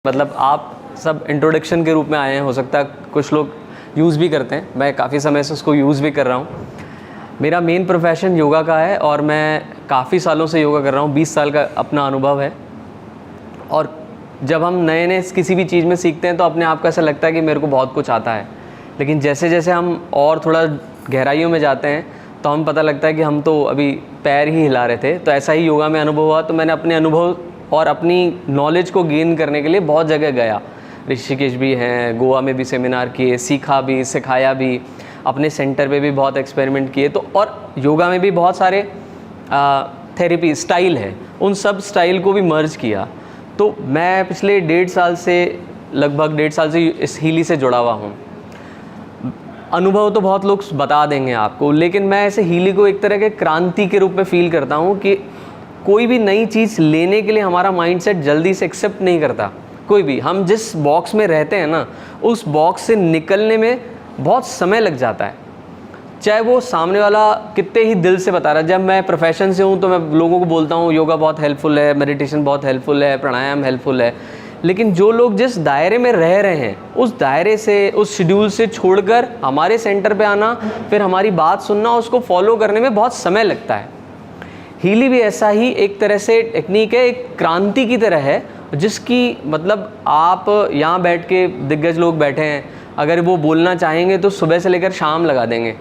मतलब आप सब इंट्रोडक्शन के रूप में आए हैं, हो सकता है कुछ लोग यूज़ भी करते हैं। मैं काफ़ी समय से उसको यूज़ भी कर रहा हूँ। मेरा मेन प्रोफेशन योगा का है और मैं काफ़ी सालों से योगा कर रहा हूँ। 20 साल का अपना अनुभव है। और जब हम नए नए किसी भी चीज़ में सीखते हैं तो अपने आप को ऐसा लगता है कि मेरे को बहुत कुछ आता है, लेकिन जैसे जैसे हम और थोड़ा गहराइयों में जाते हैं तो हमें पता लगता है कि हम तो अभी पैर ही हिला रहे थे। तो ऐसा ही योगा में अनुभव हुआ। तो मैंने अपने अनुभव और अपनी नॉलेज को गेन करने के लिए बहुत जगह गया। ऋषिकेश भी हैं, गोवा में भी सेमिनार किए, सीखा भी, सिखाया भी, अपने सेंटर पे भी बहुत एक्सपेरिमेंट किए। तो और योगा में भी बहुत सारे थेरेपी स्टाइल है, उन सब स्टाइल को भी मर्ज किया। तो मैं पिछले लगभग डेढ़ साल से इस हीली से जुड़ा हुआ हूँ। अनुभव तो बहुत लोग बता देंगे आपको, लेकिन मैं ऐसे हीली को एक तरह के क्रांति के रूप में फ़ील करता हूँ कि कोई भी नई चीज़ लेने के लिए हमारा माइंडसेट जल्दी से एक्सेप्ट नहीं करता। कोई भी, हम जिस बॉक्स में रहते हैं ना, उस बॉक्स से निकलने में बहुत समय लग जाता है। चाहे वो सामने वाला कितने ही दिल से बता रहा है। जब मैं प्रोफेशन से हूँ तो मैं लोगों को बोलता हूँ योगा बहुत हेल्पफुल है, मेडिटेशन बहुत हेल्पफुल है, प्राणायाम हेल्पफुल है, लेकिन जो लोग जिस दायरे में रह रहे हैं, उस दायरे से, उस शेड्यूल से छोड़कर हमारे सेंटर पे आना, फिर हमारी बात सुनना, उसको फॉलो करने में बहुत समय लगता है। हीली भी ऐसा ही एक तरह से टेक्निक है, एक क्रांति की तरह है, जिसकी मतलब आप यहाँ बैठ के दिग्गज लोग बैठे हैं, अगर वो बोलना चाहेंगे तो सुबह से लेकर शाम लगा देंगे।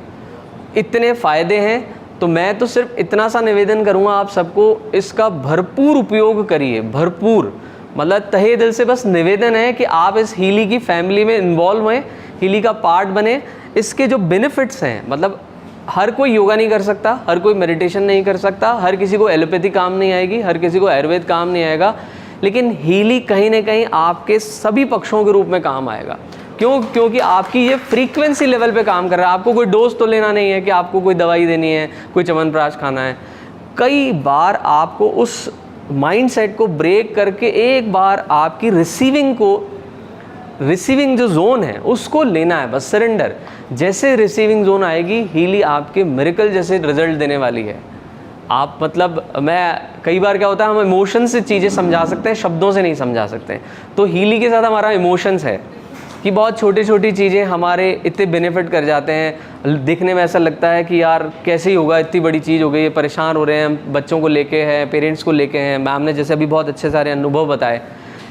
इतने फ़ायदे हैं। तो मैं तो सिर्फ इतना सा निवेदन करूँगा आप सबको, इसका भरपूर उपयोग करिए, भरपूर। मतलब तहे दिल से बस निवेदन है कि आप इस हीली की फैमिली में इन्वॉल्व हुए, हीली का पार्ट बने। इसके जो बेनिफिट्स हैं, मतलब हर कोई योगा नहीं कर सकता, हर कोई मेडिटेशन नहीं कर सकता, हर किसी को एलोपैथी काम नहीं आएगी, हर किसी को आयुर्वेद काम नहीं आएगा, लेकिन हीली कहीं ना कहीं आपके सभी पक्षों के रूप में काम आएगा। क्योंकि आपकी ये फ्रीक्वेंसी लेवल पे काम कर रहा है। आपको कोई डोज तो लेना नहीं है कि आपको कोई दवाई देनी है, कोई च्यवनप्राश खाना है। कई बार आपको उस माइंडसेट को ब्रेक करके एक बार आपकी रिसीविंग जो जोन है उसको लेना है, बस सरेंडर। जैसे रिसीविंग जोन आएगी, हीली आपके मिरेकल जैसे रिजल्ट देने वाली है। आप मतलब मैं कई बार क्या होता है, हम इमोशन से चीज़ें समझा सकते हैं, शब्दों से नहीं समझा सकते। तो हीली के साथ हमारा इमोशंस है कि बहुत छोटी छोटी चीज़ें हमारे इतने बेनिफिट कर जाते हैं। दिखने में ऐसा लगता है कि यार कैसे ही होगा, इतनी बड़ी चीज़ हो गई है, परेशान हो रहे हैं, बच्चों को लेके हैं, पेरेंट्स को लेके हैं। मैम ने जैसे अभी बहुत अच्छे सारे अनुभव बताए।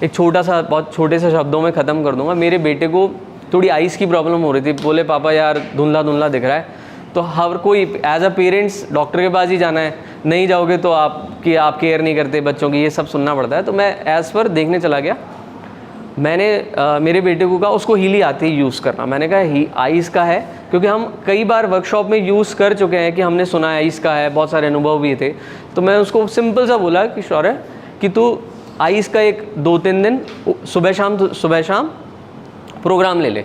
एक बहुत छोटे से शब्दों में ख़त्म कर दूंगा। मेरे बेटे को थोड़ी आइज़ की प्रॉब्लम हो रही थी। बोले पापा यार धुंधला धुंधला दिख रहा है। तो हर कोई एज अ पेरेंट्स डॉक्टर के पास ही जाना है, नहीं जाओगे तो आप केयर नहीं करते बच्चों की, ये सब सुनना पड़ता है। तो मैं एज़ पर देखने चला गया। मैंने मेरे बेटे को कहा, उसको हीली आती है यूज़ करना। मैंने कहा आइज़ का है, क्योंकि हम कई बार वर्कशॉप में यूज़ कर चुके हैं कि हमने सुना है आइज़ का है, बहुत सारे अनुभव भी थे। तो मैं उसको सिंपल सा बोला कि शौर्य कि तू आइज़ का एक 2-3 दिन सुबह शाम प्रोग्राम ले ले।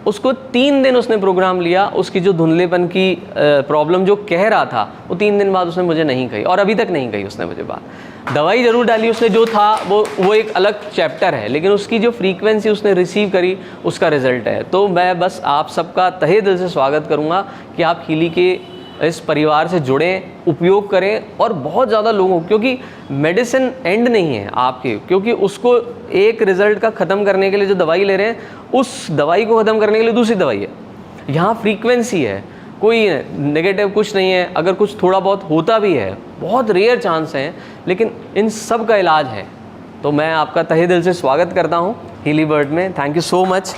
उसको 3 दिन उसने प्रोग्राम लिया। उसकी जो धुंधलेपन की प्रॉब्लम जो कह रहा था, वो 3 दिन बाद उसने मुझे नहीं कही, और अभी तक नहीं कही उसने मुझे बात। दवाई ज़रूर डाली उसने, जो था वो एक अलग चैप्टर है, लेकिन उसकी जो फ्रीक्वेंसी उसने रिसीव करी, उसका रिजल्ट है। तो मैं बस आप सबका तहे दिल से स्वागत करूँगा कि आप हीली के इस परिवार से जुड़ें, उपयोग करें, और बहुत ज़्यादा लोगों, क्योंकि मेडिसिन एंड नहीं है आपके, क्योंकि उसको एक रिज़ल्ट का ख़त्म करने के लिए जो दवाई ले रहे हैं, उस दवाई को ख़त्म करने के लिए दूसरी दवाई है। यहाँ फ्रीक्वेंसी है, कोई नेगेटिव कुछ नहीं है। अगर कुछ थोड़ा बहुत होता भी है, बहुत रेयर चांस हैं, लेकिन इन सब का इलाज है। तो मैं आपका तहे दिल से स्वागत करता हूँ हीली वर्ल्ड में। Thank you so much.